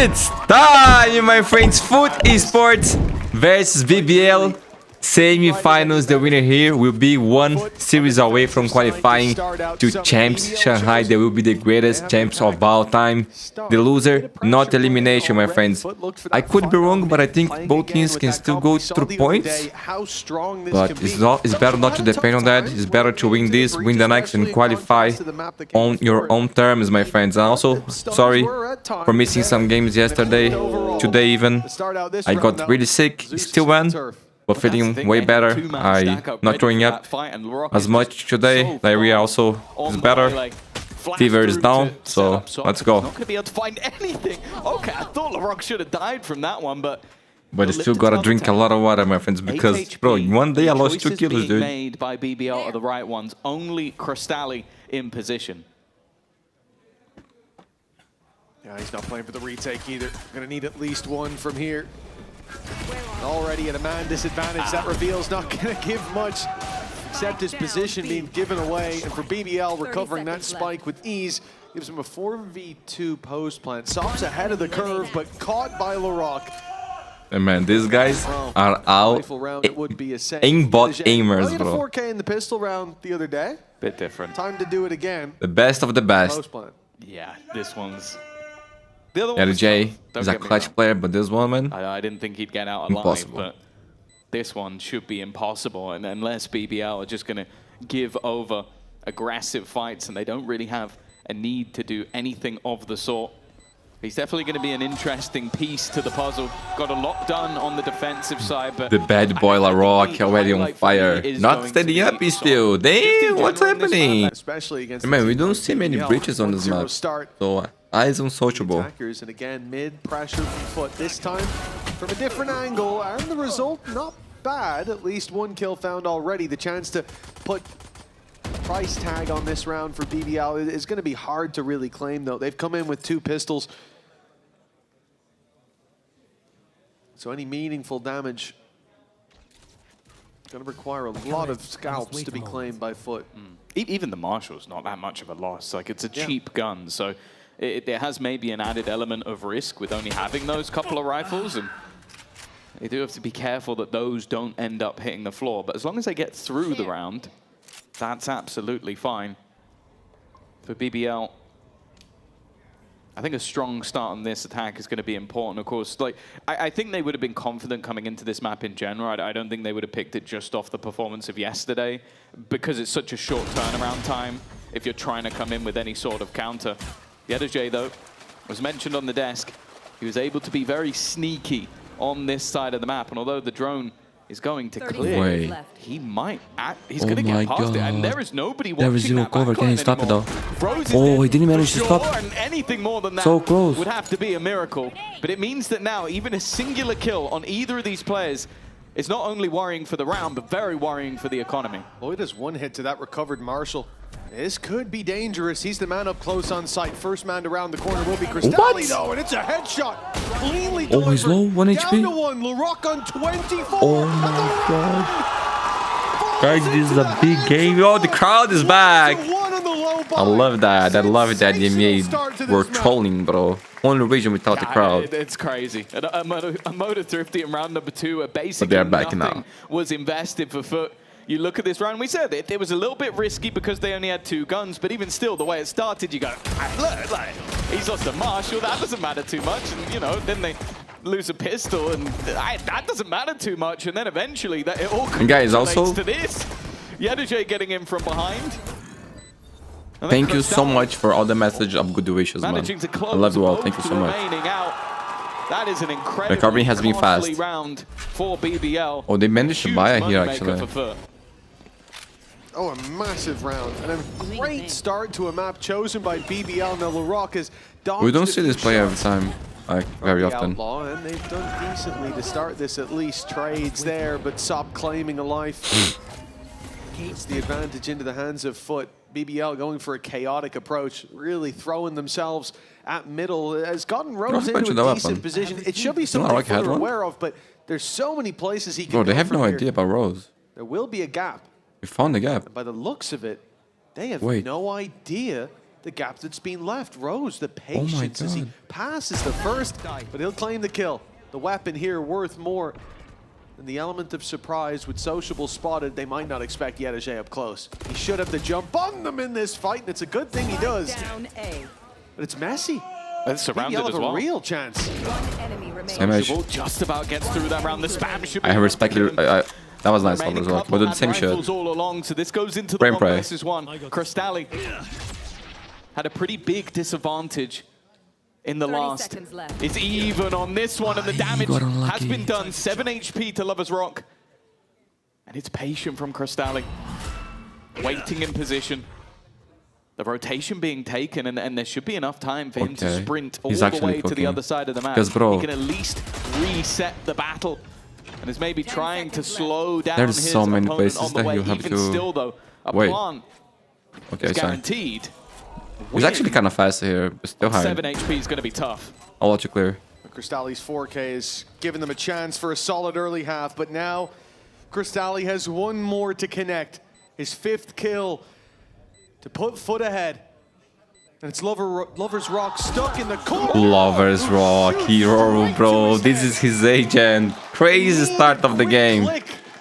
It's time, my friends. FUT Esports versus BBL semi-finals. The winner here will be one series away from qualifying to champs Shanghai. They will be the greatest champs of all time. The loser, not elimination, my friends. I could be wrong, but I think both teams can still go through points. But it's better not to depend on that. It's better to win this, win the next, and qualify on your own terms, my friends. And also, sorry for missing some games yesterday, today even. I got really sick, still won. But feeling way better. I'm not throwing up as much today. Diarrhea also is better. Fever is down, so let's go. Not gonna be able to find anything. Okay, I thought LaRock should have died from that one, but I still gotta drink a lot of water, my friends, because bro, one day I lost 2 kilos, dude. Made by BBL are the right ones. Only Crystalli in position. Yeah, he's not playing for the retake either. Gonna need at least one from here. Already at a man disadvantage, that reveal's not going to give much, except his position being given away. And for BBL, recovering that spike with ease gives him a 4v2 post plant. Sop's ahead of the curve, but caught by LaRock. And man, these guys are out aimbot aimers, bro. 4K in the pistol round the other day. Bit different. Time to do it again. The best of the best. Post plant. Yeah, this one's... The other Yeah, one Jay is a clutch player, but this one, man, I didn't think he'd get out alive, impossible. But this one should be impossible. And unless BBL are just going to give over aggressive fights and they don't really have a need to do anything of the sort, he's definitely going to be an interesting piece to the puzzle. Got a lot done on the defensive side, but the bad boy LaRock already on fire. Not standing up still. Damn, what's happening? Especially against man, we don't see many breaches on this map. So eyes unsociable. Attackers, and again, mid pressure from FUT. This time from a different angle, and the result not bad. At least one kill found already. The chance to put price tag on this round for BBL is going to be hard to really claim, though. They've come in with 2 pistols. So any meaningful damage going to require a lot of scalps to be claimed by FUT. Even the Marshal's not that much of a loss. Like, it's a cheap gun, so it has maybe an added element of risk with only having those couple of rifles, and they do have to be careful that those don't end up hitting the floor. But as long as they get through the round, that's absolutely fine. For BBL, I think a strong start on this attack is going to be important. Of course, like I think they would have been confident coming into this map in general. I don't think they would have picked it just off the performance of yesterday, because it's such a short turnaround time if you're trying to come in with any sort of counter. J, though, was mentioned on the desk. He was able to be very sneaky on this side of the map, and although the drone is going to clear, he might he's going to get past it, and there is nobody watching. There is zero cover. Can he stop it though? Oh, he didn't manage to stop. And anything more than that so close would have to be a miracle. But it means that now even a singular kill on either of these players is not only worrying for the round, but very worrying for the economy. Lloyd has one hit to that recovered Marshall. This could be dangerous. He's the man up close on sight. First man to round the corner will be Crystalli, though, and it's a headshot. Cleanly delivered. Oh, he's low. 1 HP. Down to 1. LaRock on 24. Oh my god. Guys, this is a big game. Oh, the crowd is back. I love that. I love that EMEA were trolling, bro. Only region without the crowd. It's crazy. A motor thrifty in round number 2. Basically, they're back nothing now. Was invested for FUT. You look at this round, we said it was a little bit risky because they only had 2 guns, but even still, the way it started, you go, look, like, he's lost a Marshall, that doesn't matter too much, and you know, then they lose a pistol, and that doesn't matter too much, and then eventually, that it all guys, also to this. J getting in from behind. Thank you so much for all the message of good wishes, man. I love you all. Thank you so much. That is an incredible recovery has been fast. Round for BBL. Oh, they managed to buy it here, actually. Oh, a massive round. And a great start to a map chosen by BBL. Now, LaRock is we don't see this play every time, like, very often. Outlaw, and they've done decently to start this, at least. Trades there, but Sop claiming a life. It's the advantage into the hands of FUT. BBL going for a chaotic approach, really throwing themselves at middle. Has gotten Rose into a decent position. It should be something we're aware of, but there's so many places he can go. Bro, they have no idea about Rose. There will be a gap. We found the gap. And by the looks of it, they have no idea the gap that's been left. Rose, the patience as he passes the first, but he'll claim the kill. The weapon here worth more than the element of surprise. With Sociable spotted, they might not expect Yedege up close. He should have the jump on them in this fight, and it's a good thing he does. But it's messy. It's surrounded BBL as have well. a real chance. Sociable just about gets through that round. The spam should be I respect it. That was nice as well. We'll do the same shit. All along, so this goes into the Brain 1 pray. versus 1. Crystalli had a pretty big disadvantage in the last. It's even on this one, and the damage has been done. 7 HP to Lover's Rock. And it's patient from Crystalli. Waiting in position. The rotation being taken, and there should be enough time for him to sprint all the way to the other side of the map. He can at least reset the battle. And is maybe trying to slow down his so many opponent places on the that way. you have Even to still, though, a wait. plant Okay, is guaranteed. He's actually kind of fast here, but still hard. 7 HP is going to be tough. I'll let you clear. Crystalli's 4K is giving them a chance for a solid early half, but now Crystalli has one more to connect. His 5th kill to put foot ahead. And it's Lover's Rock stuck in the corner. Lover's Rock, hero, bro. This is his agent. Crazy start of the game.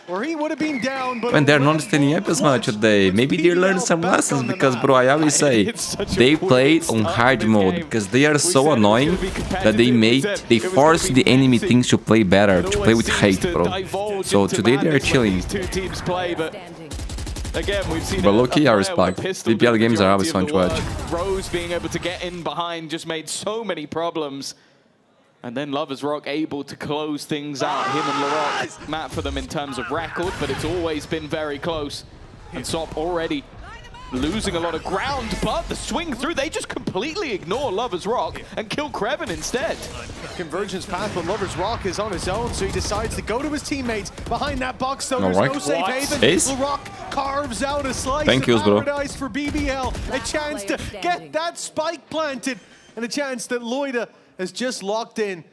Or he would have been down, but When they're not standing up as much today, maybe they learned some lessons because, bro, I always say they played on hard mode because they are so annoying that they force the enemy teams to play better, to play with hate, bro. So today they are chilling. Again, we've seen but low-key, I respect. BBL games are always fun to watch. Rose being able to get in behind just made so many problems. And then Lover's Rock able to close things out. Him and Larocque map for them in terms of record, but it's always been very close. And Sop already losing a lot of ground, but the swing through, they just completely ignore Lover's Rock and kill Kreven instead. Convergence path, but Lover's Rock is on his own, so he decides to go to his teammates. Behind that box, though, there's no safe haven. Larocque carves out a slice of paradise for BBL. A chance to get that spike planted, and a chance that Loida has just locked in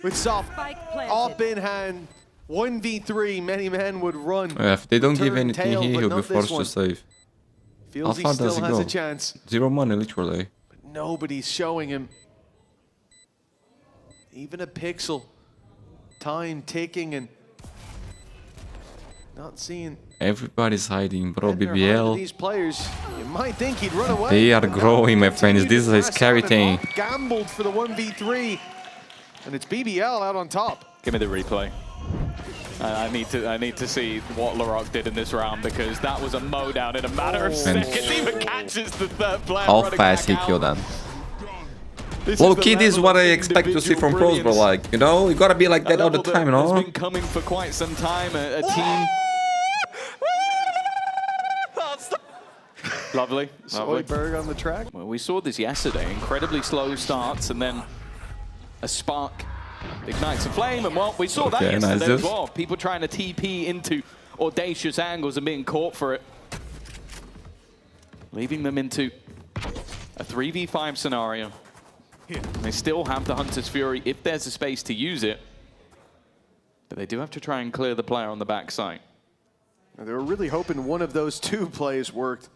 with Sop up in hand. 1v3, many men would run. Yeah, if they don't give anything here, he'll be forced to save. Feels he still has a chance. 0 money, literally. But nobody's showing him even a pixel. Time ticking and not seeing. Everybody's hiding, bro. These BBL. players, you might think he'd run away. They are growing, my friends. This is a scary thing. Gambled for the 1v3, and it's BBL out on top. Give me the replay. I need to see what Larocque did in this round, because that was a mow down in a matter of seconds. Even catches the 3rd player. How fast he killed them. Low-key, this is what I expect to see from pros, bro. Like, you know, you gotta be like that all the time, you know? It's been coming for quite some time. A team. Lovely. Soyberg on the track. Well, we saw this yesterday. Incredibly slow starts, and then a spark ignites a flame, and well, we saw that yesterday as well. People trying to TP into audacious angles and being caught for it. Leaving them into a 3v5 scenario. They still have the Hunter's Fury if there's a space to use it, but they do have to try and clear the player on the backside. They were really hoping one of those 2 plays worked.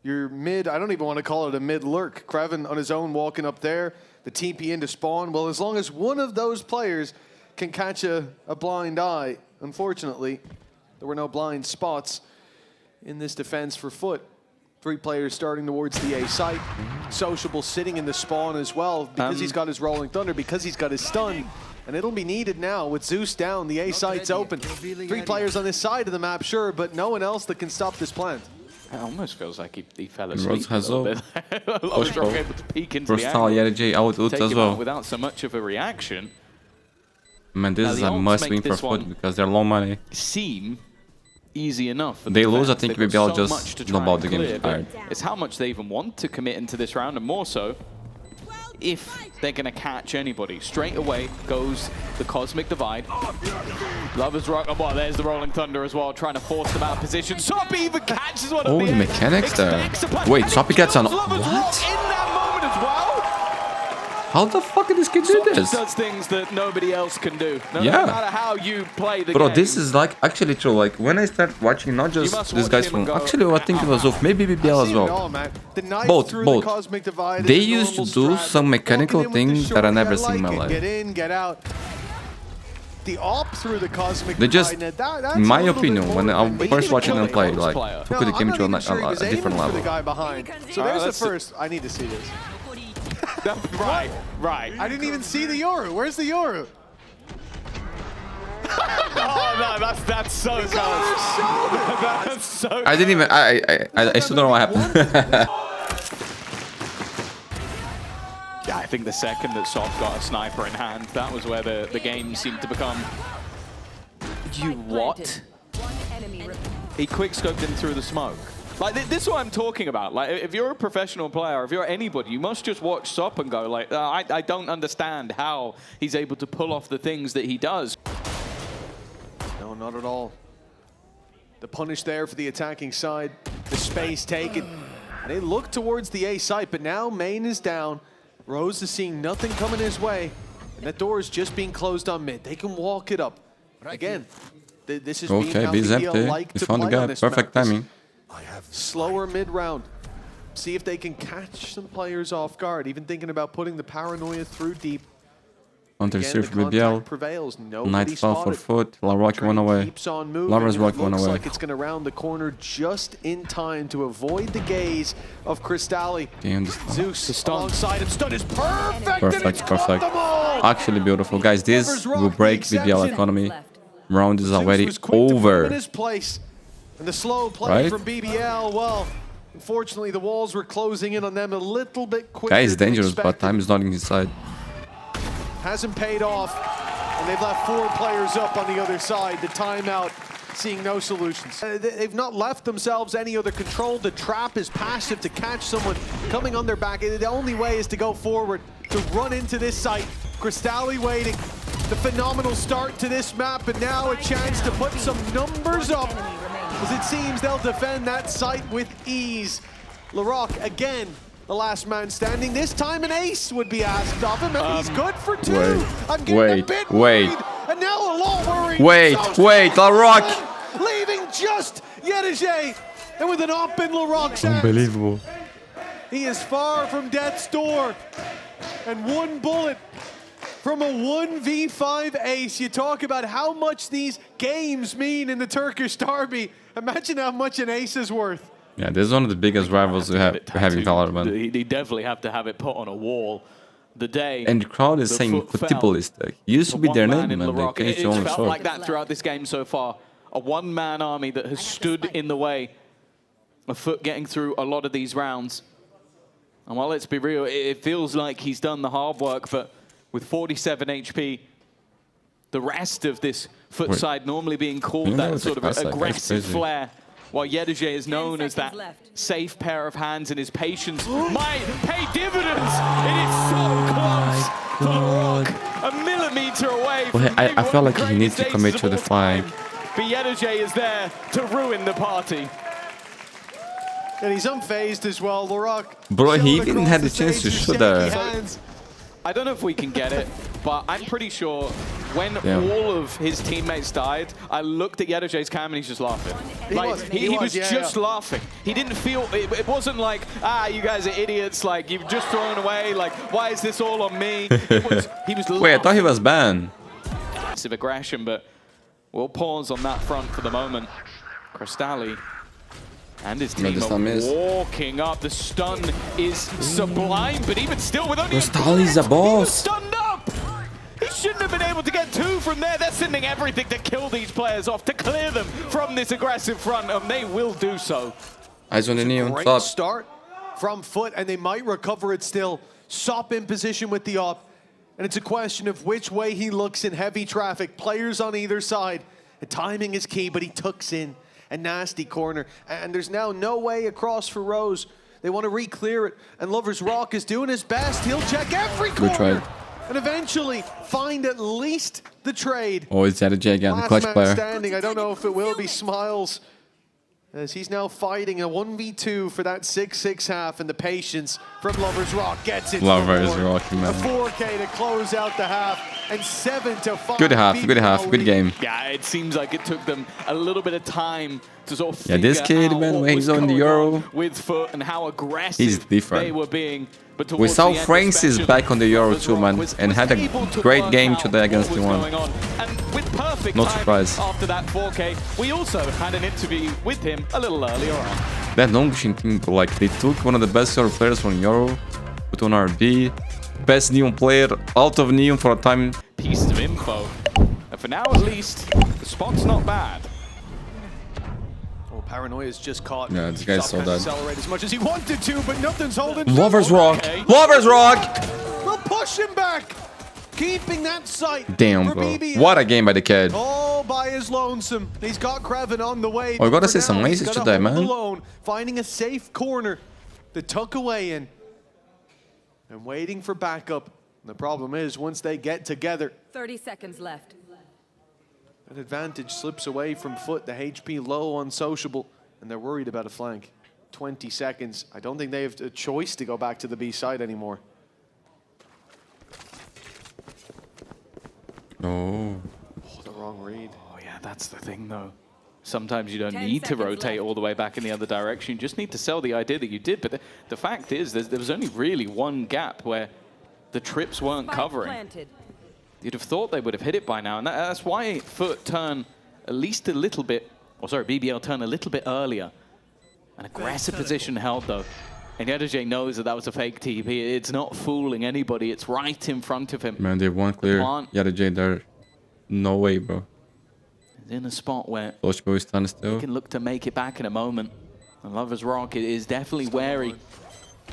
Your mid, I don't even want to call it a mid lurk. Kreven on his own walking up there, the TP into spawn. Well, as long as one of those players can catch a blind eye, unfortunately, there were no blind spots in this defense for FUT. 3 players starting towards the A site. Sociable sitting in the spawn as well, because he's got his Rolling Thunder, because he's got his stun. And it'll be needed now with Zeus down, the A site's open. 3 players on this side of the map, sure, but no one else that can stop this plant. It almost feels like he fell asleep has a little bit. Lover's Rock able to peek into the angle, Yedege out ult as well. Without so much of a reaction. Man, this is a must-win for FUT because they're low money. Seem easy enough. They lose, I think BBL just know about the game tired. It's how much they even want to commit into this round, and more so if they're going to catch anybody. Straight away goes the Cosmic Divide. Lover's Rock, oh, well, there's the Rolling Thunder as well, trying to force them out of position. Soppy even catches one of the mechanics there. Wait, Soppy gets on... What? In that moment as well. How the fuck did this kid do Sop this? just does things that nobody else can do. No Yeah. matter how you play the Bro, game. this is like actually true. Like when I start watching, not just must these watch guys him from. and go, Actually, I think it was off. Maybe BBL as well. Both. They used to do some mechanical things that I never seen in my life. Get in, get out. The op through the cosmic They just, divide, that's in a my little bit opinion, more when I'm than first maybe watching them play, killing. like player. took the game to a He different was aiming for level. the guy behind. So there's the first. I need to see this. Right, right. I didn't even see the Yoru. Where's the Yoru? Oh no, that's so close. That's so. I didn't even. I still don't know what happened. Yeah, I think the second that Sop got a sniper in hand, that was where the game seemed to become. You what? He quick-scoped him through the smoke. Like, this is what I'm talking about. Like, if you're a professional player, if you're anybody, you must just watch Sop and go, like, I don't understand how he's able to pull off the things that he does. No, not at all. The punish there for the attacking side. The space taken. They look towards the A site, but now main is down. Rose is seeing nothing coming his way. And that door is just being closed on mid. They can walk it up. Again, this is Okay, B's empty. He found the guy. Perfect timing. Slower mid-round. See if they can catch some players off guard. Even thinking about putting the paranoia through deep. Counter Again, surf the for contact BBL. prevails. Night Nobody spell for spotted. FUT. Larrock went away. Keeps on moving. Lara's rock went Looks away. like it's going to round the corner just in time to avoid the gaze of Crystalli. Damn, Zeus alongside him. Stun is perfect. And it's perfect. got them all. Actually beautiful. Guys, this will break BBL economy. Round is Zeus already was quick to put him over. in his place. And the slow play Right? from BBL, well, unfortunately the walls were closing in on them a little bit quicker. Guy is than dangerous, but expected. time is not in his side. Hasn't paid off, and they've left 4 players up on the other side. The timeout, seeing no solutions. They've not left themselves any other control. The trap is passive to catch someone coming on their back. The only way is to go forward, to run into this site. Crystalli waiting. The phenomenal start to this map, and now a chance to put some numbers up. As it seems they'll defend that site with ease. Larrock again, the last man standing. This time an ace would be asked of him, and he's good for 2. I'm getting a bit worried, and now a lot worried. Wait, Larrock! Leaving just Yedije, and with an op in Larrock's hands. Unbelievable. He is far from death's door, and 1 bullet from a 1v5 ace. You talk about how much these games mean in the Turkish derby. Imagine how much an ace is worth. Yeah, this is one of the biggest rivals we have in Valorant. He definitely have to have it put on a wall. The day And the crowd is saying Futbolist. Used to be their name, and they changed It's to only felt sword. like that throughout this game so far. A one-man army that has stood in the way of FUT getting through a lot of these rounds. And while let's be real, it feels like he's done the hard work, but with 47 HP, the rest of this FUT side normally being called that sort of aggressive flair, while Yedije is known as that safe pair of hands, and his patience might pay dividends. It is so close for Larrock, a millimeter away from I felt like he needs to commit to the fight. But Yedije is there to ruin the party. And he's unfazed as well, Larrock. Bro, he even had the chance to shoot there. I don't know if we can get it, but I'm pretty sure when all of his teammates died, I looked at Yedije's cam and he's just laughing. He was just laughing. He didn't feel, it wasn't like, you guys are idiots, like you've just thrown away, like why is this all on me? He was laughing. Wait, I thought he was banned. Massive aggression, but we'll pause on that front for the moment. Crystalli and his team are walking up. The stun is sublime, but even still, with only Crystalli's a boss. he was stunned up. He shouldn't have been able to get 2 from there. They're sending everything to kill these players off, to clear them from this aggressive front, and they will do so. Eyes on the neon. Great start from FUT, and they might recover it still. Sop in position with the op, and it's a question of which way he looks in heavy traffic. Players on either side. The timing is key, but he tucks in. A nasty corner, and there's now no way across for Rose. They want to re-clear it, and Lover's Rock is doing his best. He'll check every corner and eventually find at least the trade. Oh, it's Yedije again, the clutch Last man player. standing. I don't know if it will be Smiles. as he's now fighting a 1v2 for that 6-6 half, and the patience from Lovers Rock gets it. Lovers Rock, man. A 4K to close out the half, and 7-5. Good half, good half, good game. Yeah, it seems like it took them a little bit of time to sort of Yeah, this figure kid, out man, what when was he's on the going Euro, with FUT and how aggressive he's different. they were being. But We towards saw the end Francis especially, back on the Euro Lovers too, Rock man, was and had a able to great work game out today against what was T1. going on. And with perfect No timing surprise. after that 4K, we also had an interview with him a little earlier on. That Longchin team, like, they took one of the best Euro players from Euro, put on RB, best Neon player, out of Neon for a time. Pieces of info. And for now, at least, the spot's not bad. Oh, Paranoia's just caught. Yeah, this guy's so Can't dead. accelerate as much as he wanted to, but nothing's holding. Lovers Rock! Okay. Lovers Rock! We'll push him back, keeping that sight. Damn, for bro. BBL. What a game by the kid. All by his lonesome. He's got Kreven on the way. Oh, I gotta but say for some now, he's laces gotta today, hold man. Alone, finding a safe corner to tuck away in, and waiting for backup. The problem is, once they get together, 30 seconds left. an advantage slips away from FUT. The HP low on Sociable, and they're worried about a flank. 20 seconds. I don't think they have a choice to go back to the B side anymore. No. Oh, the wrong read. Oh yeah, that's the thing though. Sometimes you don't 10 need to seconds rotate left. all the way back in the other direction. You just need to sell the idea that you did. But the fact is, there was only really one gap where the trips weren't Spike covering. planted. You'd have thought they would have hit it by now. And that's why FUT turn at least a little bit, or sorry, BBL turn a little bit earlier. An aggressive position held though. And Yadajay knows that that was a fake TP. It's not fooling anybody. It's right in front of him. Man, they won clear. plant- Yeah, the J there. No way, bro. He's in a spot where Loach boy stand he still. can look to make it back in a moment. And Lovers Rock is definitely wary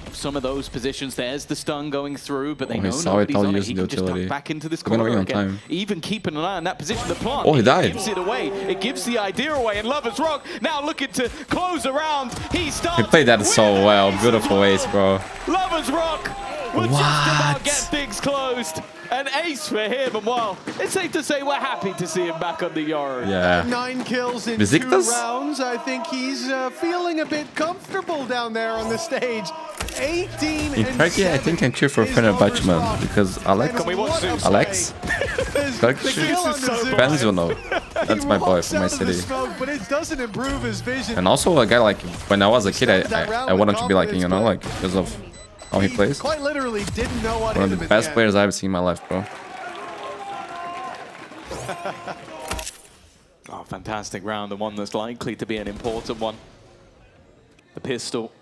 of some of those positions. There's the stun going through, but they Oh, he know saw it, nobody's I'll on it. use He the can just duck utility. back into this We're gonna corner win on again. time. Even keeping an eye on that position. The plant, Oh, he died. gives it away. It gives the idea away. And Lovers Rock now looking to close around. He starts. He played that so with well. ace Beautiful as ace, bro. Lovers Rock will just about What? get things closed. An ace for him, and well, it's safe to say we're happy to see him back on the Euro. Yeah. 9 kills in Besiktas? 2 rounds. I think he's feeling a bit comfortable down there on the stage. 18 In and Turkey, I 7 think I cheer for is Fenerbahce, Lovers man, Rock. because Alex, And we watch what a Zeus? Alex? There's Turkish? the kill on the Zeus. Benzino. That's He my boy walks from my out of the city. smoke, but it doesn't improve his vision. And also a guy like, when I was a kid, I wanted to be like, you know, like, because of how he plays. Quite literally didn't know what One hit of him the at best end. players I've seen in my life, bro. Oh, fantastic round, the one that's likely to be an important one. The pistol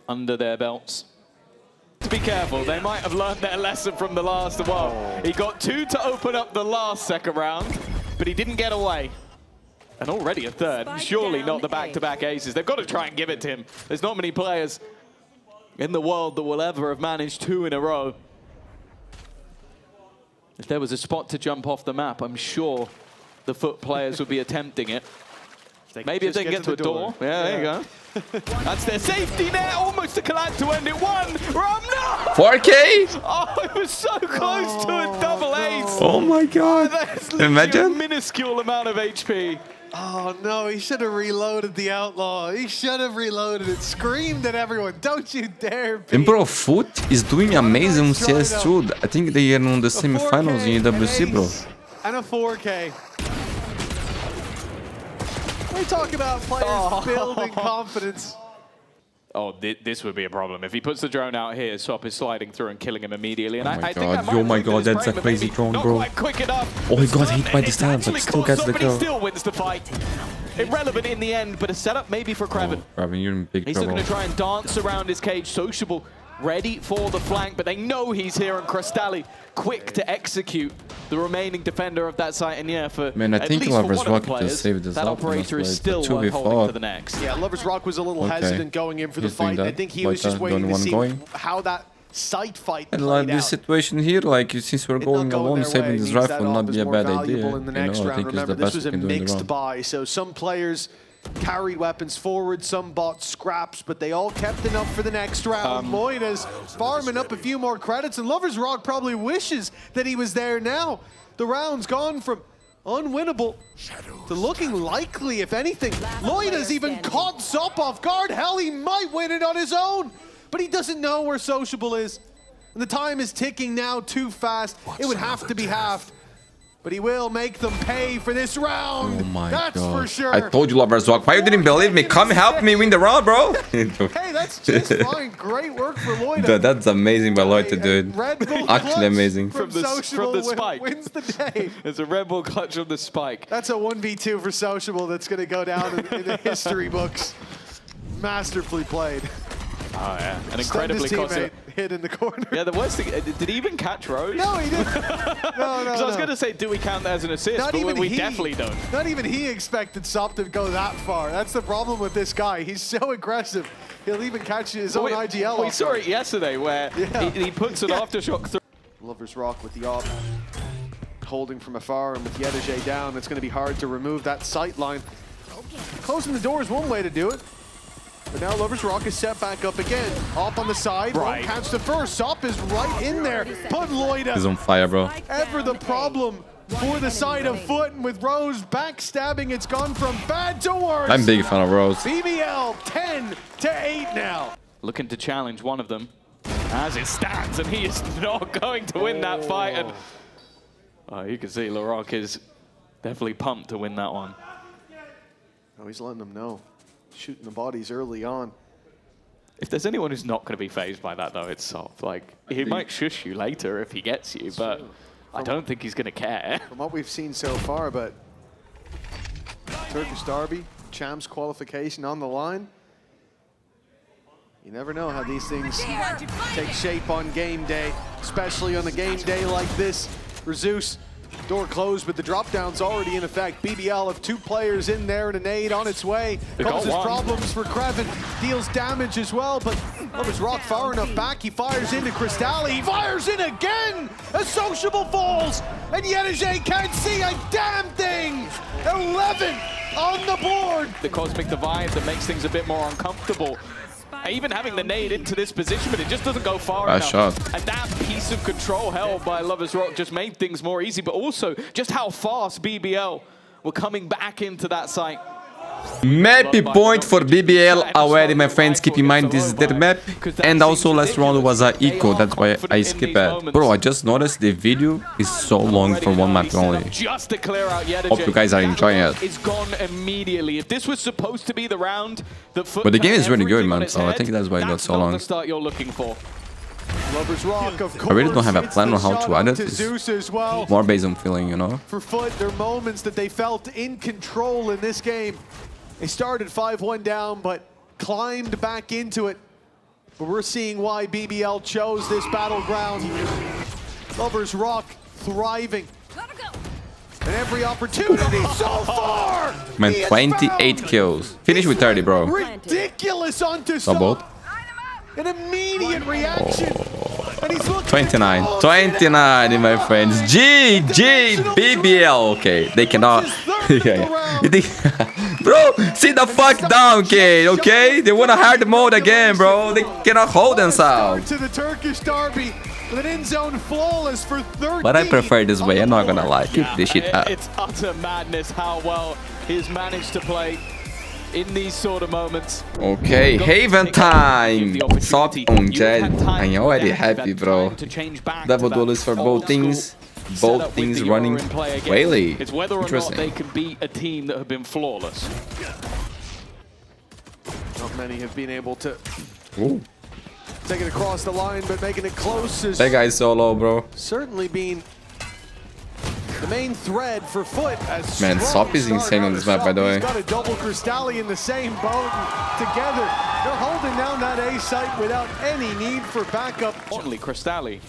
under their belts. To be careful, they might have learned their lesson from the last one. He got 2 to open up the last second round, but he didn't get away. And already a third, Spike surely down not the back-to-back aces. They've got to try and give it to him. There's not many players in the world that will ever have managed 2 in a row. If there was a spot to jump off the map, I'm sure the FUT players would be attempting it. Maybe if they can get to a door. Yeah, there you go. That's their safety net, almost a collide to end it. 1, Rum, no! 4K? Oh, it was so close to a double ace. Oh my god. That's literally a Imagine. minuscule amount of HP. Oh no, he should have reloaded the Outlaw. He should have reloaded it. Screamed at everyone, don't you dare. And bro, FUT is doing amazing on CS2. I think they are on the semifinals in EWC, bro. And a 4K. We talk about players building confidence. Oh, this would be a problem. If he puts the drone out here, Swap is sliding through and killing him immediately. And Oh my I think that god, might oh my ruin god, this that's frame, a but crazy maybe drone, not bro. quite quick enough. Oh, he got hit by the It's stance, but actually still cost gets the somebody kill. still wins the fight. Irrelevant in the end, but a setup maybe for Kreven. Robin, you're in big He's trouble. looking to try and dance around his cage. Sociable, ready for the flank, but they know he's here, and Crystalli quick to execute the remaining defender of that site. And yeah, for Man, I at think least for Lovers one of Rock the just players, saved this that up, operator is honestly. still It's a worth holding 2v4. to the next. Yeah, Lovers Rock was a little Okay. hesitant going in for the He's doing fight. I that. think he was just Like, waiting don't to want see going. how that sight fight And played like this out. situation here, like since we're It not going going alone, their way saving this means rifle that would not op is be a more bad valuable idea. in the You next know, I round. think it's Remember, the this best was we a can do in the mixed round. buy, so some players carried weapons forward, some bought scraps, but they all kept enough for the next round. Moina's farming up a few more credits, and Lovers Rock probably wishes that he was there now. The round's gone from unwinnable to looking likely, if anything. Loida's even caught Zop off guard. Hell, he might win it on his own, but he doesn't know where Sociable is. And the time is ticking now too fast. It would have to be halved. But he will make them pay for this round. Oh my That's God. for sure. I told you, Lovers Rock. Why you didn't believe me? Come help me win the round, bro. Hey, that's just fine. Great work for Loida. Dude, that's amazing by Loida, dude. Red Bull Actually clutch amazing. From the spike. wins the day. There's a Red Bull clutch from the spike. That's a 1v2 for Sociable that's going to go down in the history books. Masterfully played. Oh, yeah. An Stunned incredibly his costly. teammate, hit in the corner. Yeah, the worst thing, did he even catch Rose? No, he didn't. No, Because I was going to say, do we count that as an assist? Not But even we he. definitely don't. Not even he expected Sop to go that far. That's the problem with this guy. He's so aggressive. He'll even catch his own IGL. We saw it yesterday where he puts an aftershock through. Lovers Rock with the op. Holding from afar, and with Yedege down, it's going to be hard to remove that sight line. Closing the door is one way to do it. But now Lovers Rock is set back up again. Op on the side, Right. won't catch the first. Sop is right in there. Put Loida. He's on fire, bro. Ever the problem for the side of FUT, and with Rose backstabbing, it's gone from bad to worse. I'm a big fan of Rose. BBL 10-8 now. Looking to challenge one of them as it stands, and he is not going to win that fight. And you can see Laroc is definitely pumped to win that one. Oh, he's letting them know. Shooting the bodies early on. If there's anyone who's not going to be phased by that, though, it's Sop. Like, he might shush you later if he gets you, but I don't think he's going to care. From what we've seen so far, but Turkish Derby, Champs qualification on the line. You never know how these things take shape on game day, especially on a game day like this. For Zeus, door closed, but the drop down's already in effect. BBL of 2 players in there and a nade on its way. Causes problems for Kreven, deals damage as well, but Lovers Rock far enough back. He fires into Crystalli, he fires in again! A Sociable falls, and Yedege can't see a damn thing! 11 on the board! The Cosmic Divide that makes things a bit more uncomfortable. Even having the nade into this position, but it just doesn't go far enough. Shot. And that piece of control held by Lovers Rock just made things more easy, but also just how fast BBL were coming back into that site. Map point for BBL already, my friends. Keep in mind this is their map, and also last round was a eco. That's why I skip it. Bro, I just noticed the video is so long for one map only. Just to clear out Yedege. Hope you guys are enjoying it. It's gone immediately. If this was supposed to be the round that But the game is really good, man. So I think that's why it got so long. That's not the start you're looking for. Lovers Rock, of course. I really don't have a plan on how to add it. It's Zeus as well. More based on feeling, you know. For FUT, there are moments that they felt in control in this game. They started 5-1 down, but climbed back into it. But we're seeing why BBL chose this battleground. Lovers Rock thriving. And every opportunity so far! Man, 28 kills. Finish with 30, bro. Ridiculous onto Doubled. Sop. An immediate reaction. And he's looking 29. 29, my friends. GG, BBL. Okay, they cannot. Yeah. You think, bro, sit the fuck down, kid. Okay, they want a hard mode again, bro. They cannot hold themselves. To the Turkish Derby with an end zone flawless for 13. But I prefer this way. I'm not gonna lie. Keep this shit up. It's utter madness how well he's managed to play in these sort of moments. Okay, Haven time. Sop on Jet. I'm already happy, bro. Double duelist for both teams. Both teams running really. It's whether or not they can beat a team that have been flawless. Not many have been able to take it across the line, but making it close is that guy's so low, bro. certainly been the main thread for FUT. Man, Sop is insane on this map, by the way. He's got a double Crystalli in the same boat, and together they're holding down that A site without any need for backup. Importantly, Crystalli,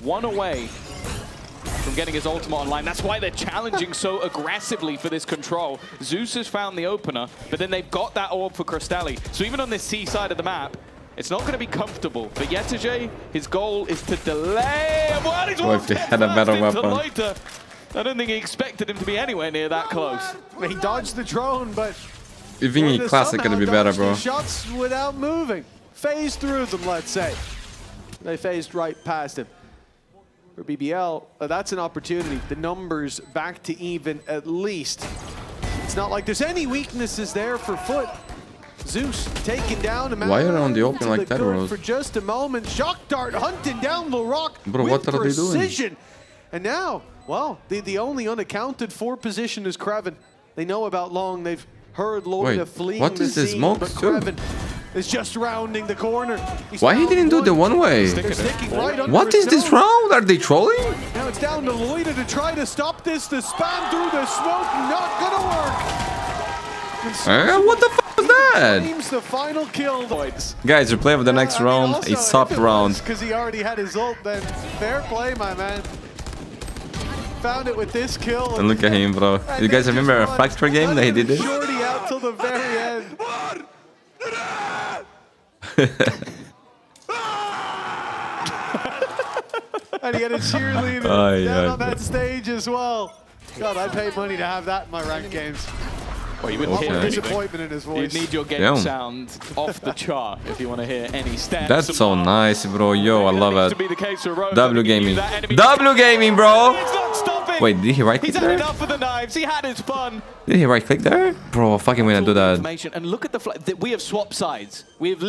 one away from getting his ultimate online. That's why they're challenging so aggressively for this control. Zeus has found the opener, but then they've got that orb for Crystalli. So even on this C side of the map, it's not going to be comfortable. For Yetege, his goal is to delay. Well, he's if he had a better weapon. I don't think he expected him to be anywhere near that close. He dodged the drone, but You think in classic could be better, bro? Shots without moving. Phased through them, let's say. They phased right past him. for BBL, that's an opportunity. The numbers back to even at least. It's not like there's any weaknesses there for FUT. Zeus taken down. Why are they on the open like that, Rose? For just a moment, Shock Dart hunting down LaRock Bro, with what are they doing? precision. And now, well, the only unaccounted for position is Kraven. They know about Long. They've heard Loida fleeing what the is this scene, smoke but too? Kraven is just rounding the corner. He's Why he found didn't do the one way? They're sticking right under What his is this nose. round? Are they trolling? Now it's down to Loida to try to stop this. The spam through the smoke, not gonna work. What the f was that? Claims the final kill. Guys, replay of the next round. Also, A soft round. Because he already had his ult, then fair play, my man. Found it with this kill. And look at him, bro. You guys remember a Factor game that he did this? Shorty out till the very end. And he had a cheerleader down on that stage as well. God, I pay money to have that in my ranked games. Well, you wouldn't What hear with anything. disappointment in his voice. You need your game sound off the chart if you want to hear any stats. That's so nice, bro. Yo, I love To it. be the case for Rose, W gaming. that enemy- W gaming, bro. He's not stopping. Wait, did he right click He's had there? enough of the knives. He had his fun. Did he right click there? Bro, fucking when I do that. Information. And look at the we have swapped sides. We've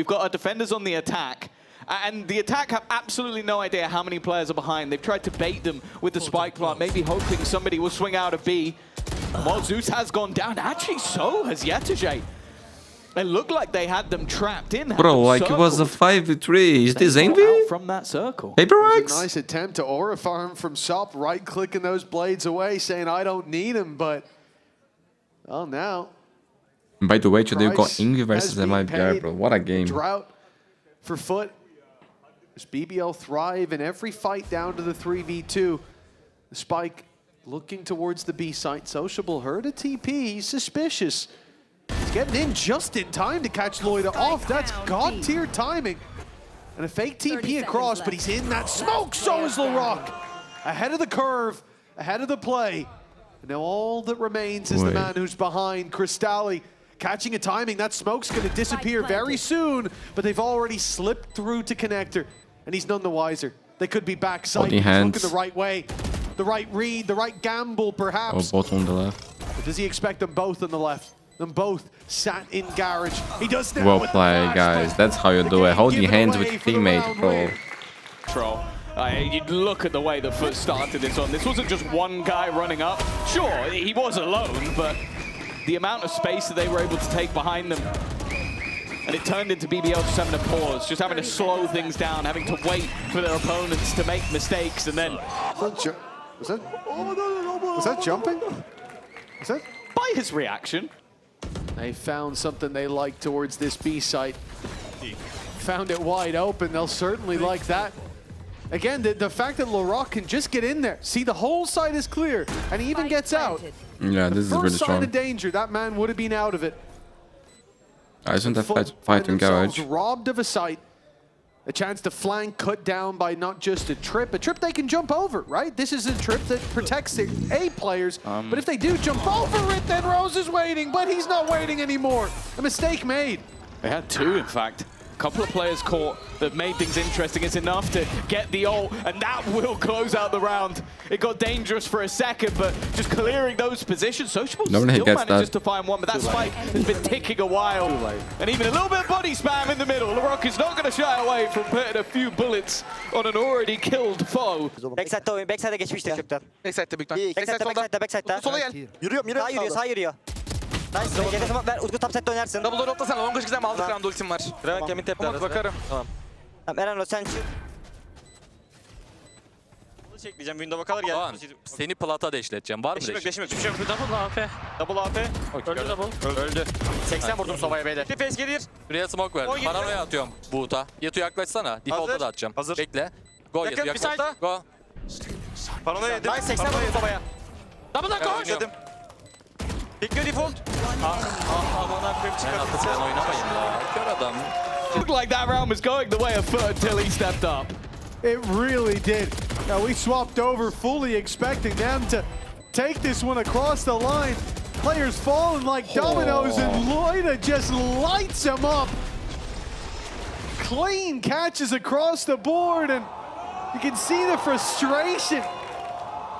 got our defenders on the attack. And the attack have absolutely no idea how many players are behind. They've tried to bait them with the spike plant, maybe hoping somebody will swing out of B. While Zeus has gone down, actually so has Yetajay. It looked like they had them trapped in. Bro, like it was a 5v3. Is this envy? From that circle. Paper It was X? a nice attempt to aura farm from Sop, right-clicking those blades away, saying, I don't need him, but... Well, now... By the way, today we got Price Envy versus has been MIBR, paid. bro. What a game. Drought for FUT. Does BBL thrive in every fight down to the 3v2? The spike looking towards the B site. Sociable heard a TP. He's suspicious. He's getting in just in time to catch Loida off. That's god-tier timing. And a fake TP across, but he's in that smoke. So is LaRock. Ahead of the curve, ahead of the play. And now all that remains is the man who's behind, Cristalli. Catching a timing, that smoke's gonna disappear very soon, but they've already slipped through to connector, and he's none the wiser. They could be backside, he's looking the right way, the right read, the right gamble perhaps. Oh, both on the left. But does he expect them both on the left? Them both sat in garage. He does now Well with the played, flash, guys. but That's how you do it. Hold your given hands away with for the teammate, round bro. win. Troll. You look at the way the FUT started this on. This wasn't just one guy running up. Sure, he was alone, but the amount of space that they were able to take behind them. And it turned into BBL just having to pause, just having to slow things down, having to wait for their opponents to make mistakes, and then... Was that jumping? Was that? By his reaction. They found something they like towards this B site. Found it wide open. They'll certainly like that. Again, the fact that LaRock can just get in there. See, the whole side is clear, and he even gets out. Yeah, this is really First sign strong. of danger, that man would have been out of it. I shouldn't have FUT fight in find themselves garage. robbed of a site. A chance to flank, cut down by not just a trip they can jump over, right? This is a trip that protects the A players, but if they do jump over it, then Rose is waiting, but he's not waiting anymore. A mistake made. They had two, in fact. A couple of players caught that made things interesting. It's enough to get the ult, and that will close out the round. It got dangerous for a second, but just clearing those positions. Sociable still manages to find one, but that spike has been ticking a while. And even a little bit of body spam in the middle. LaRock is not going to shy away from putting a few bullets on an already killed foe. Backside'da oyun. Backside'e geçmişti çöpten. Backside'de büyük ihtimal. Backside'da, backside'da. Sola gel. Yürüyorum. Sağ yürüyor. Nice. Geri tamam ver. Utku top side oynarsın. Double door atlasana. Long güzel mi? Aldık round ultim var. Bırak yemin tepler arasında. Bakarım. Tamam. Tamam Eren sen çık. Bunu çekleyeceğim. Window'a kalır gel. Doğan, seni plata deşleteceğim. Var mı deş? Deşim yok. Double AP. Double AP. Öldü double. Öldü. 80 vurdum sobaya beyler. Bir face gelir. Buraya smoke ver. 17. Paranoya atıyorum Buğut'a. Yetu yaklaşsana. Default'a da atacağım. Hazır. Bekle. Go Yetu Yakın, yaklaş. bir side. Go. Paranoya yedim. Nice 80 vurdum sobaya. Double'dan koş. Yedim. Bekliyor default. Aman akıyım Ben çıkarttı. atı sen oynamayın ya. Kör adam. Looked like that round was going the way of FUT until he stepped up. It really did. Now we swapped over fully expecting them to take this one across the line. Players falling like dominoes and Loida just lights him up. Clean catches across the board and You can see the frustration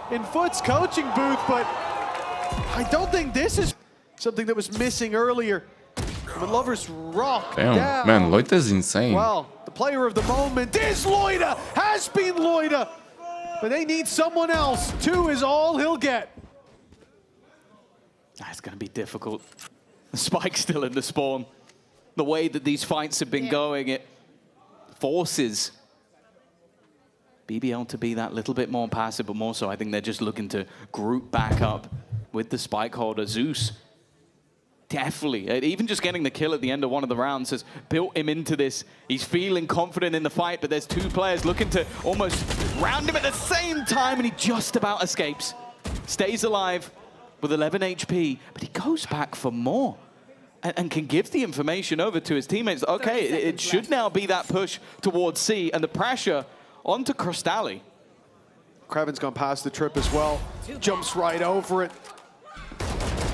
in FUT's coaching booth, but I don't think this is something that was missing earlier. But Lovers rock Damn, down. man, Loita's insane. Well, the player of the moment is Loita, has been Loita, but they need someone else. 2 is all he'll get. That's going to be difficult. The spike's still in the spawn. The way that these fights have been going, it forces BBL to be that little bit more passive, but more so I think they're just looking to group back up with the spike holder. Zeus, definitely, even just getting the kill at the end of one of the rounds has built him into this. He's feeling confident in the fight, but there's 2 players looking to almost round him at the same time, and he just about escapes. Stays alive with 11 HP, but he goes back for more. And can give the information over to his teammates. Okay, it should now be that push towards C, and the pressure onto Crystalli. Kreven's gone past the trip as well. Jumps right over it.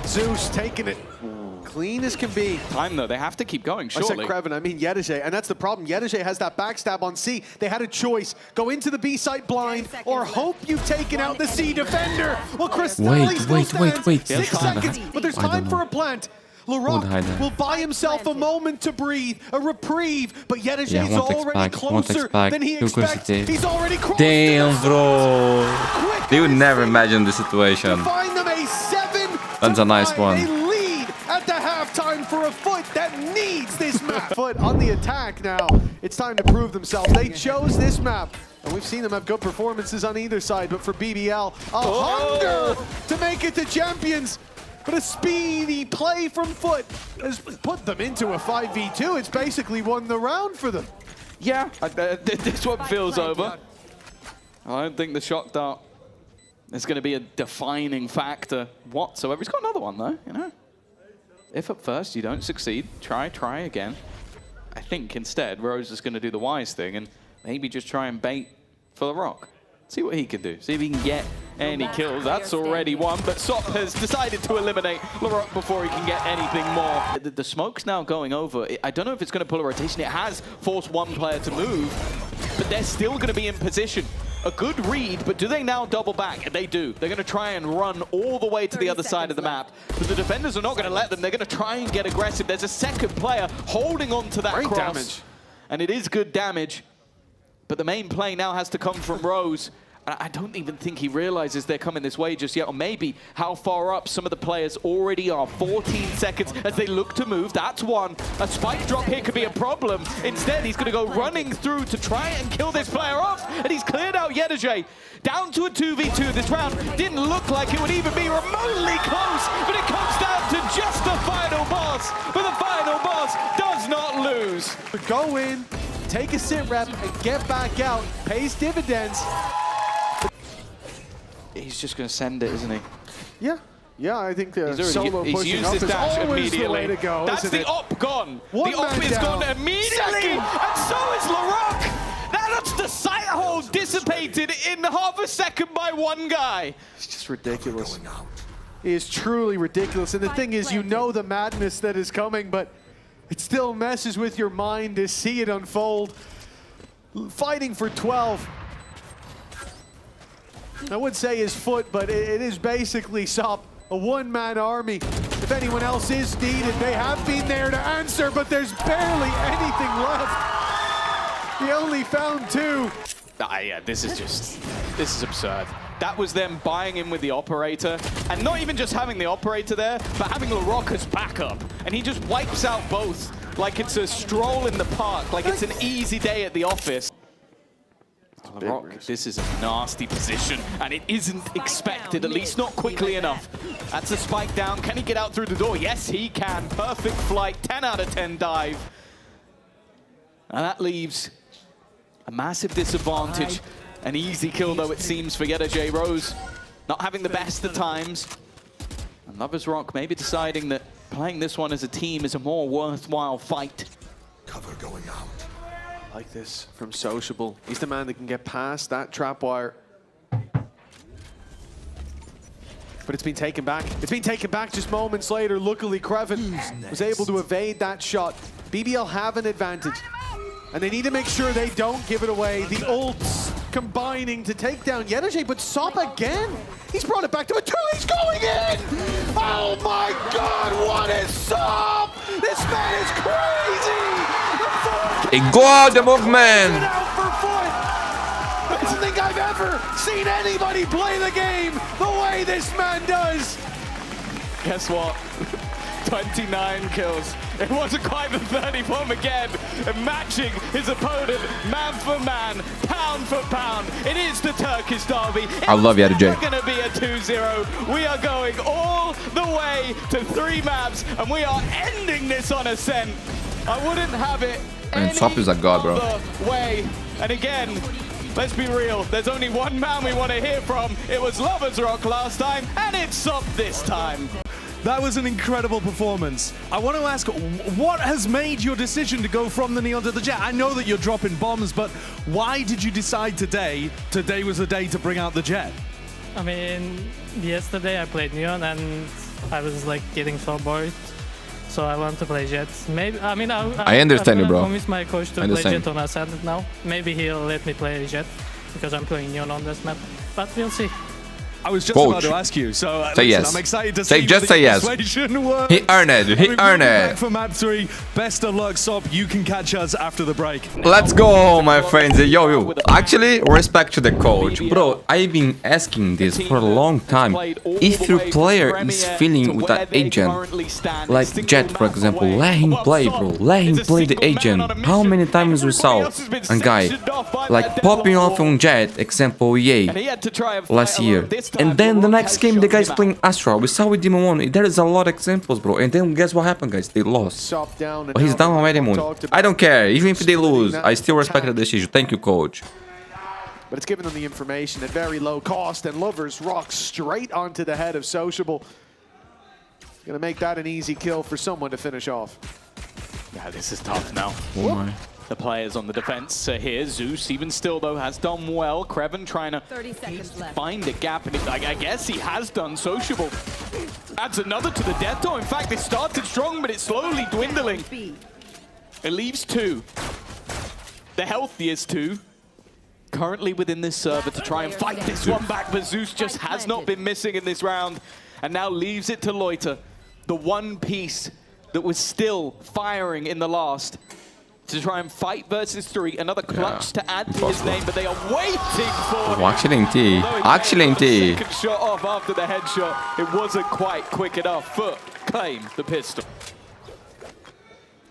Zeus taking it clean as can be. Time though, they have to keep going, surely. I said Kreven, I mean Yedege, and that's the problem. Yedege has that backstab on C. They had a choice. Go into the B site blind or hope you've taken out the C defender. Well, Crystalli still stands. Wait. 6 seconds, but there's time for a plant. LaRock will buy himself a moment to breathe, a reprieve, but Yedege is already closer than he expects. He's already crossed. Damn, bro. They would never imagine the situation. Find them a 7. That's a nice one. A lead at the halftime for a FUT that needs this map. FUT on the attack now. It's time to prove themselves. They chose this map. And we've seen them have good performances on either side, but for BBL, a hunger to make it to champions. But a speedy play from FUT has put them into a 5v2. It's basically won the round for them. Yeah, this one feels over. I don't think the shock dart is going to be a defining factor whatsoever. He's got another one though, you know. If at first you don't succeed, try again. I think instead Rose is going to do the wise thing and maybe just try and bait for the rock. See what he can do. See if he can get any kills. That's already one, but Sop has decided to eliminate LaRock before he can get anything more. The smoke's now going over. I don't know if it's going to pull a rotation. It has forced one player to move, but they're still going to be in position. A good read, but do they now double back? They do. They're going to try and run all the way to the other side of the map, but the defenders are not going to let them. They're going to try and get aggressive. There's a second player holding on to that cross. Damage. And it is good damage. But the main play now has to come from Rose. I don't even think he realizes they're coming this way just yet, or maybe how far up some of the players already are. 14 seconds as they look to move. That's one. A spike drop here could be a problem. Instead, he's going to go running through to try and kill this player off, and he's cleared out Yedege. Down to a 2v2 this round. Didn't look like it would even be remotely close, but it comes down to just the final boss. But the final boss does not lose. Go in, take a sit rep, and get back out. Pays dividends. He's just going to send it, isn't he? Yeah, I think the He's solo used pushing up this is dash always immediately. the way to go, That's isn't the it? op gone. One the op man is down. gone immediately, and so is LaRock. That's the sight hole dissipated in half a second by one guy. It's just ridiculous. It is truly ridiculous. And the thing is, you know the madness that is coming, but it still messes with your mind to see it unfold. Fighting for 12. I would say his FUT, but it is basically Sop, a one-man army. If anyone else is needed, they have been there to answer, but there's barely anything left. He only found 2. Yeah, this is absurd. That was them buying in with the operator, and not even just having the operator there, but having LaRock as backup. And he just wipes out both like it's a stroll in the park, like it's an easy day at the office. LaRock, this is a nasty position, and it isn't expected, at least not quickly enough. That's a spike down. Can he get out through the door? Yes, he can. Perfect flight, 10 out of 10 dive. And that leaves a massive disadvantage. An easy kill, though, it seems, for Yedege. Rose not having the best of times. And Lovers Rock maybe deciding that playing this one as a team is a more worthwhile fight. Cover going out. Like this from Sociable. He's the man that can get past that trap wire. But it's been taken back. It's been taken back just moments later. Luckily, Kreven was able to evade that shot. BBL have an advantage. And they need to make sure they don't give it away. The ults combining to take down Yenergy, but Sop again. He's brought it back to a 2. He's going in! Oh my God, what is Sop? This man is crazy! Igual the movement! Out for FUT! I don't think I've ever seen anybody play the game the way this man does. Guess what? 29 kills. It wasn't quite the 30 bomb again. And matching his opponent man for man, pound for pound. It is the Turkish derby. I love you, It's going to be a 2-0. We are going all the way to 3 maps, and we are ending this on Ascent. I wouldn't have it And Sop is a god, bro. other way. And again, let's be real. There's only one man we want to hear from. It was Lovers Rock last time, and it's Sop this time. That was an incredible performance. I want to ask, what has made your decision to go from the Neon to the Jet? I know that you're dropping bombs, but why did you decide today was the day to bring out the Jet? I mean, yesterday I played Neon and I was like getting so bored. So I want to play Jet. Maybe I understand you, bro. I promised my coach to play Understand. Jet on Ascendant now. Maybe he'll let me play Jet because I'm playing Neon on this map. But we'll see. I was just Coach. about to ask you, so Say listen, yes. I'm excited to Say- see just whether say your yes. persuasion works. He earned it. He I mean, we'll earned be it. back for map 3. Best of luck, Sop. You can catch us after the break. Let's go, my friends. Yo. Actually, respect to the coach. Bro, I've been asking this for a long time. If your player is feeling with that agent, like Jet, for example, let him play, bro. Let him play the agent. How many times we saw a guy like popping off on Jet, example, EA, last year. And then the next game, the guy's playing Astra. We saw with Demon 1. There is a lot of examples, bro. And then guess what happened, guys? They lost. Sop down. And But he's now down already, Mundi. talked about I don't care. Even if they lose, I still respect the decision. Thank you, coach. But it's giving them the information at very low cost, and Lovers rock straight onto the head of Sociable. Gonna make that an easy kill for someone to finish off. Yeah, this is tough now. Oh my. The players on the defense here. Zeus, even still, though, has done well. Kreven trying to 30 seconds left. find a gap, and I guess he has done. Sociable adds another to the death toll. In fact, it started strong, but it's slowly dwindling. It leaves 2. The healthiest 2. Currently within this server to try and fight this one back, but Zeus just has not been missing in this round, and now leaves it to Loiter, the one piece that was still firing in the last, to try and fight versus 3. Another clutch to add to his name, but they are waiting for him. Actually, in T. Although he Actually, in got the T. second shot off after the headshot, it wasn't quite quick enough. FUT claim the pistol.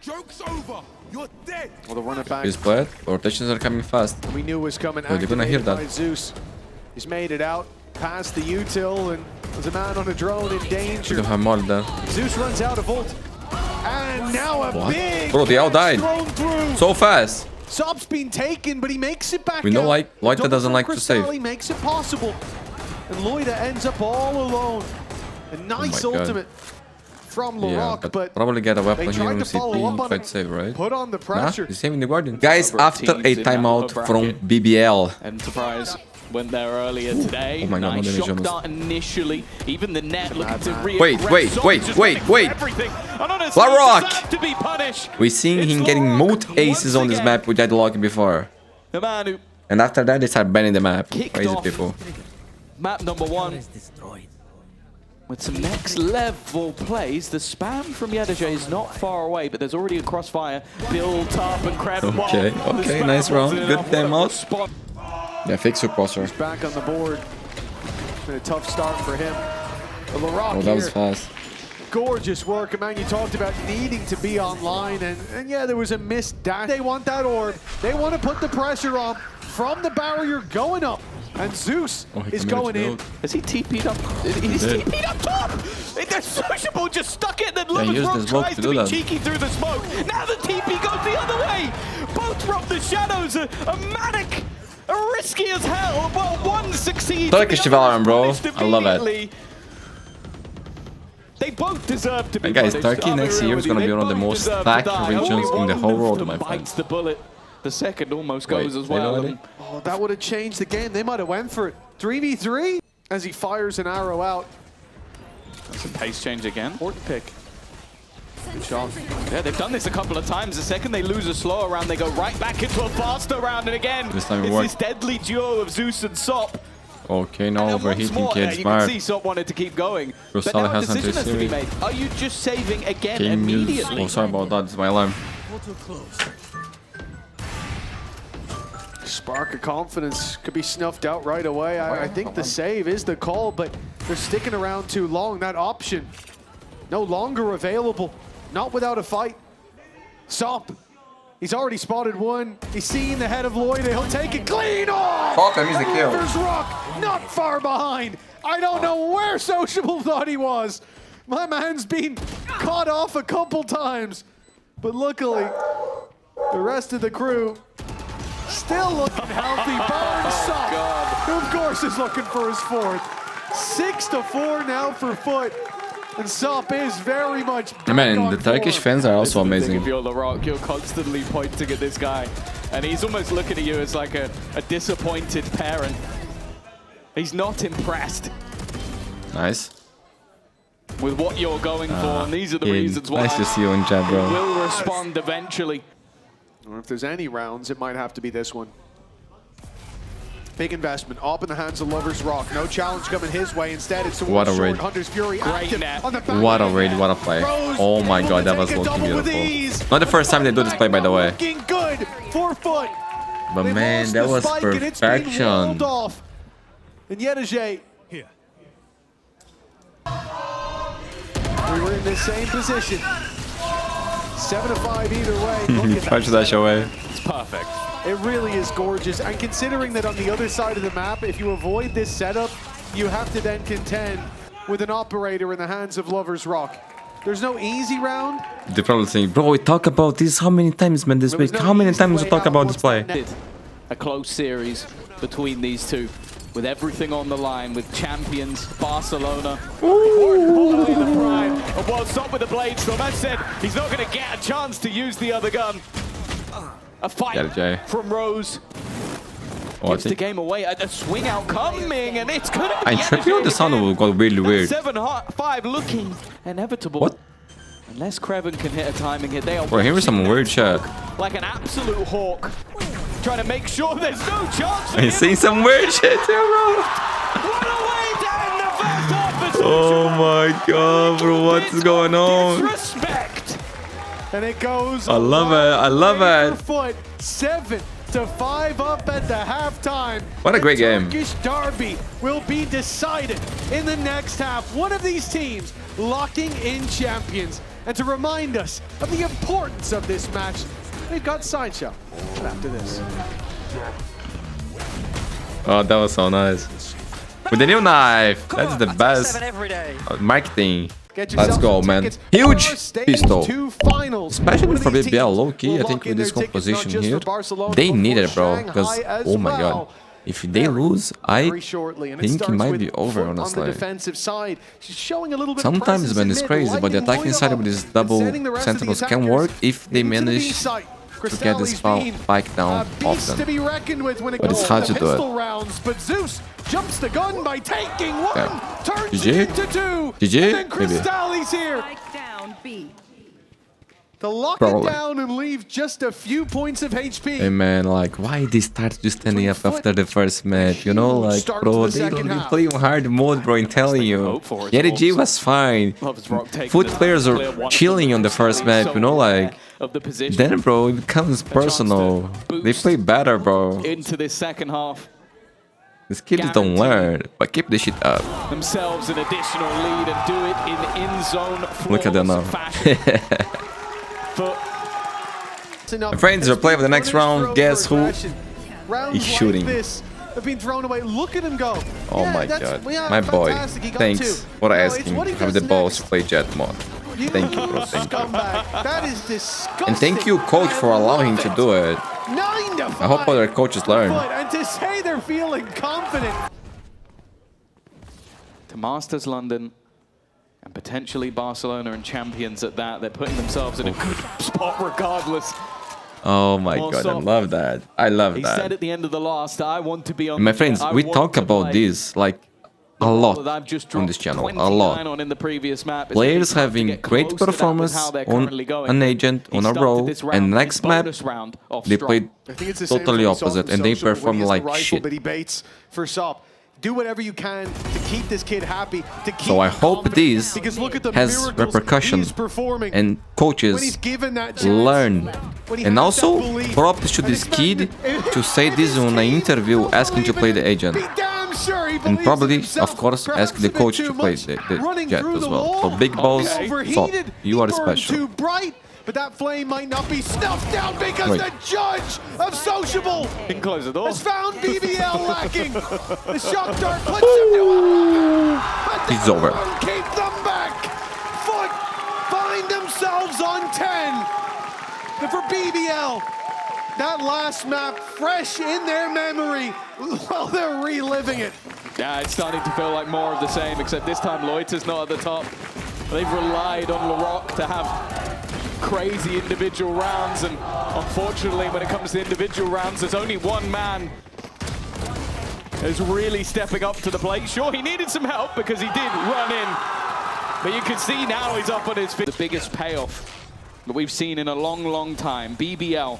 Joke's over. You're dead. Well, the runner back He's played. Rotations are coming fast. we knew was coming. Oh, they're gonna hear activated that. by Zeus. He's made it out past the util, and there's a man on a drone in We danger. don't have more there. Zeus runs out of ult. And now a What? big Bro, they all catch died. thrown through. So fast. Sop's been taken, but he makes it back We know out. like Loita Double doesn't from like to save. Cristalli makes it possible. And Loita ends up all alone. A nice Oh my God. ultimate from Yeah, LaRock, but probably get a weapon they here tried on to follow up CT. on Quite it. safe, right? Put on the Nah, pressure. he's saving the Guardian. Guys, Number of after teams a in that timeout upper from bracket. BBL. Enterprise went there earlier today. Oh my God, Nice no damage shock almost. dart initially. Even the net looking to Wait, wait. LaRock! to be punished. We seen him getting multi aces on this map with Deadlock before. The man who And after that, they start banning the map. Kicked Crazy off. people. map number 1 with some next level plays. The spam from Yedege is not far away, but there's already a crossfire built up and credible. Okay, okay, nice round. Good timeout. Spot. Yeah, fix your crosser. He's back on the board. It's been a tough start for him. But LaRock Oh, that was here, fast. gorgeous work. Man, you talked about needing to be online, and yeah, there was a missed dash. They want that orb. They want to put the pressure on from the barrier going up. And Zeus Oh, he is committed going to the in. ult. Has he TP'd up? He's did. TP'd up top! The Sociable just stuck it, then he Lovers used Rock the smoke tries to to do be that. cheeky through the smoke. Now the TP goes the other way! Both from the shadows, a manic, a risky as hell. Well, one succeeds. Turkish the other Valorant, is bro. punished I love it. immediately. They both deserve to be And guys, punished. Turkey I'll be next real year with is gonna you. be one of They the both most deserve to stacked die. regions Only in one the whole of world, them my bites friends. the bullet. The second almost Wait, goes as they know well. already? Oh, that would have changed the game. They might have went for it. 3v3 as he fires an arrow out. Some pace change again. Important pick. Good shot. Yeah, they've done this a couple of times. The second they lose a slower round, they go right back into a faster round. And again, This time it it's worked. this deadly duo of Zeus and Sop. Okay, now And overheating once more, kids, you can smart. see Sop wanted to keep going. Bro, But Salah now a has something decision has to be serious. made. Are you just saving again Game news. immediately? Oh, sorry about that. It's my alarm. Spark of confidence could be snuffed out right away. I think the save is the call, but they're sticking around too long. That option no longer available. Not without a fight. Sop. He's already spotted one. He's seen the head of Lloyd. He'll take it clean off. Fuck, I missed the kill. Lovers Rock, not far behind. I don't know where Sociable thought he was. My man's been caught off a couple times. But luckily, the rest of the crew still looking healthy. Barnes Sop, who of course is looking for his fourth. 6-4 now for FUT. And Sop is very much back Man, on the Turkish form. fans are also If amazing. you're The Rock, you're constantly pointing at this guy. And he's almost looking at you as like a disappointed parent. He's not impressed Nice. with what you're going for. And these are the reasons why Nice to see you in chat, he bro. will respond eventually. Or if there's any rounds, it might have to be this one. Big investment, up in the hands of Lovers Rock. No challenge coming his way. Instead, it's What towards a Short. raid. Hunter's Fury Great active net. on the back What a end. raid, what a play. Rose Oh my able god, to that take was a looking double with beautiful. ease. Not the first time they do this play, by the way. Looking good for FUT. But They've man, lost that the was spike and it's been perfection. walled off. And Yedajay, Here. we were in the same position. 7-5 either way. Look at Punch that show away. It's perfect. It really is gorgeous. And considering that on the other side of the map, if you avoid this setup, you have to then contend with an operator in the hands of Lovers Rock. There's no easy round. They probably think, bro, we talk about this how many times, man, this There was week? no How many easy times we way talk out about this once that play? net- A close series between these two. With everything on the line, with champions, Barcelona. Importantly, the prime. And well, stop with the blades. So that said, he's not going to get a chance to use the other gun. A fight Got it, Jay. from Rose. Oh, I Gives the think game away. A swing out coming, and it's going to be I tripped the sound got really weird. 7-5 looking inevitable. What? Unless Kreven can hit a timing hit, they are Bro, here is some watching weird that shit. smoke like an absolute hawk. Trying to make sure there's no chance for I him. seen some weird shit too, bro. What a way to end the first half of Oh my god, bro, what's going on? Disrespect. And it goes. I love it, I love it. FUT 7-5 up at the halftime. What a great The game. Turkish derby will be decided in the next half. One of these teams locking in champions. And to remind us of the importance of this match, we've got Sideshow after this. Oh, that was so nice. With the new knife, that's the best every day. marketing. Get Let's yourself go, some man. tickets Huge for Stage pistol. 2 finals. Especially One of for these BBL, teams low key, will I think lock in with this their tickets, composition not just here, for Barcelona, they but need for it, bro. Because, Shanghai as oh my god. well. If they lose, I Very shortly, and think it starts might with be over, FUT on the honestly. defensive side. She's showing a little bit Sometimes, of man, it's crazy, but the attacking side with these double sentinels can work if they manage to get this spike down often. To be reckoned with when it But goes it's hard to to do it. pistol rounds, but Zeus jumps the gun by taking one, Yeah. turns GG? it into two, GG? and then Maybe. Crystalli's here Down B. to lock Probably. it down and leave just a few points of HP. Hey man, like, why they start just standing up after the first match? You know, like, Start bro, to the they second don't half. play hard mode, bro, I'm telling you. hope for it, Yeah, the G Wolves. was fine. Lovers Rock taking FUT the players clear are one of chilling them. on the first map, you know, like, of the position then, bro, it becomes personal. They play better, bro. into this second half. These kids don't learn, but keep the shit up. Themselves an additional lead and do it in zone Look at them now. fashion. For My friends, we're playing for the next round. Guess who is shooting? This have been thrown away. Look at him go. Oh Yeah, my that's- god. yeah, My boy. fantastic. He got Thanks two. for No, it's asking what he to have does the balls next. to play jet mod. Thank you, bro. Thank you. Scumbag. That is disgusting. And thank you, coach, for allowing him to do it. 9-5. I hope other coaches learn. And to say they're feeling confident. to Masters London and potentially Barcelona and champions at that. They're putting themselves in a good spot regardless. Oh my Well, god, I so- love that. I love He said that. at the end of the last, I want to be on My the friends, jet. I we want talk to about play." this. Like, a lot that I've just on dropped this channel, a 29 lot. on in the previous map. It's Players really tough to having get great close to that with performance how they're on currently going. an agent, He on a started role, this and round, next his map, bonus round off they strong. played I think it's the same totally from opposite, Sop and they Social when he performed has the like rifle shit. that he baits for Sop. Do whatever you can to keep this kid happy, to keep So I him hope confident, this because look at the has miracles repercussion he's performing. and When he's coaches given that chance, learn. when he And has also that belief, props to and this it's kid not- to say if this his on an team interview don't asking to believe play in the it, agent. be damn sure he And believes in probably, himself, of course, perhaps ask the a bit coach too to play much, the running jet through as the well. So wall. big balls, Okay. Sop, Overheated, you are he burned special. too bright, but that flame might not be snuffed out because Wait. the judge of Sociable He can close the door. has found BBL lacking. The shock dart puts him to a but It's that over. won't keep them back. FUT find themselves on 10. And for BBL, that last map fresh in their memory. Well, they're reliving it. Yeah, it's starting to feel like more of the same, except this time Loiter's not at the top. They've relied on LaRock to have crazy individual rounds, and unfortunately, when it comes to individual rounds, there's only one man who's really stepping up to the plate. Sure, he needed some help because he did run in, but you can see now he's up on his feet. The biggest payoff that we've seen in a long, long time. BBL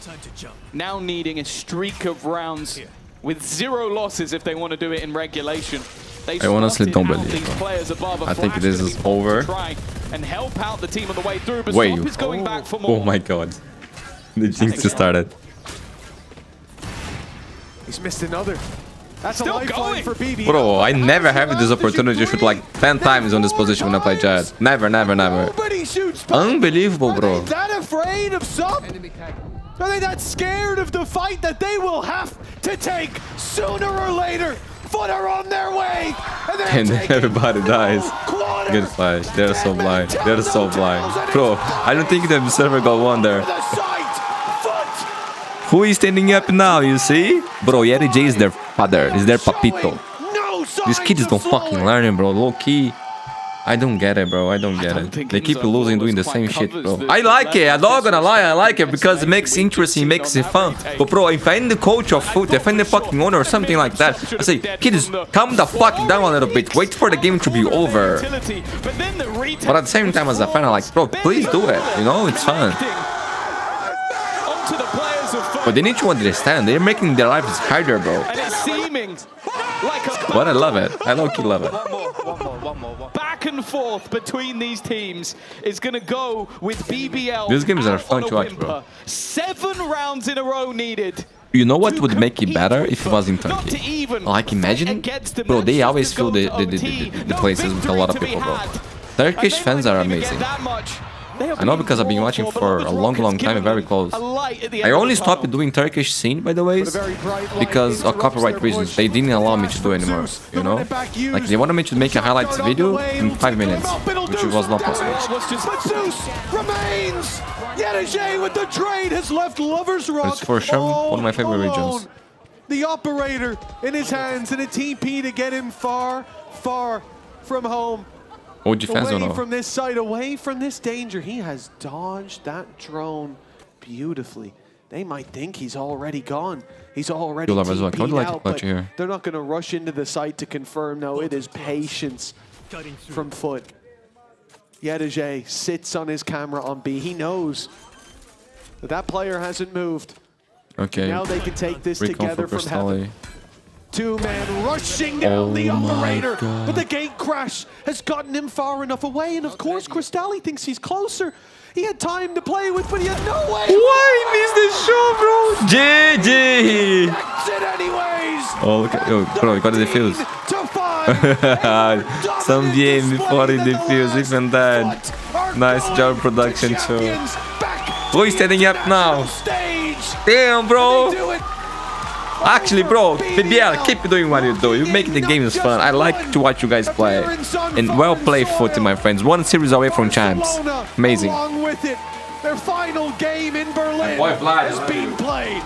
now needing a streak of rounds with 0 losses if they want to do it in regulation. I honestly don't believe it. I think this is over. And help out the team on the way through, but Wait. Sop is going back for more. Oh my god. The jinx just started. He's missed another. That's Still a lifeline going. for BBL. Bro, I never have this opportunity to shoot like 10 times on this position when I play Jet. Never, never, never. Nobody shoots back. Unbelievable, Are bro. they that afraid of Sop? Are they that scared of the fight that they will have to take sooner or later? FUT are on their way, and they're And taking everybody dies. quarter. Good flash. They're so blind. They're so blind. Bro, I don't think the server got one there. The sight, FUT. Who is standing up now, you see? Bro, Yeri J is their father. Is their papito. No These kids don't fucking learn it, bro. Low key. I don't get it, bro. I don't get don't it. think They keep Enzo losing doing the quite same shit, covers bro. the I like it. I'm not gonna lie. I like it Yes, because it makes we interesting, can makes see it on fun. that retake. But bro, if I'm the coach of FUT, if I'm the fucking owner or something like that, I say, kids, calm the fuck down a little bit. Wait for the game to be over. But at the same time, as a fan, I'm like, bro, please do it. You know, it's fun. But they need to understand. They're making their lives harder, bro. And it's seeming like a But I love it. I low-key love it. back and forth between these teams is going to go with BBL. These games are out fun on a to watch, bro. whimper. 7 rounds in a row needed. You know what would make it better if it was in Turkey? Like, imagine, bro, they always fill the places with a lot of people, bro. Turkish fans are amazing. I know because I've been watching for a long, long time, very close. I only stopped doing Turkish scene, by the way, because of copyright reasons. They didn't allow me to do anymore, you know? Like, they wanted me to make a highlights video in 5 minutes, which was not possible. But Zeus remains. Yedajay with the trade has left Lover's Rock. It's for sure one of my favorite alone. regions. The operator in his hands and a TP to get him far, far from home. OG fans don't Away know. from this site, away from this danger. He has dodged that drone beautifully. They might think he's already gone. He's already You'll have as well. I would TP'd like to out, clutch but here. they're not going to rush into the site to confirm. No, it is patience from FUT. Yedajay sits on his camera on B. He knows that that player hasn't moved. Okay. Now they can take this Recon together for from heaven. Crystalli. 2-man rushing down the Oh my operator, God. but the gate crash has gotten him far enough away, and of course Crystalli thinks he's closer. He had time to play with, but he had no way. Why missed the shot, bro? GG! Gets it anyways. Oh, look at, oh, bro, you got the defuse. 2-5. Some game before he defused, even that. Nice job, production too. Who is standing up now? Damn, bro. Actually, bro, BBL, keep doing what you do. You make the games fun. I like to watch you guys play. And well played, FUT, my friends. 1 series away from champs. Amazing. Along with it, their final game in Berlin Boy, Vlad. is being played.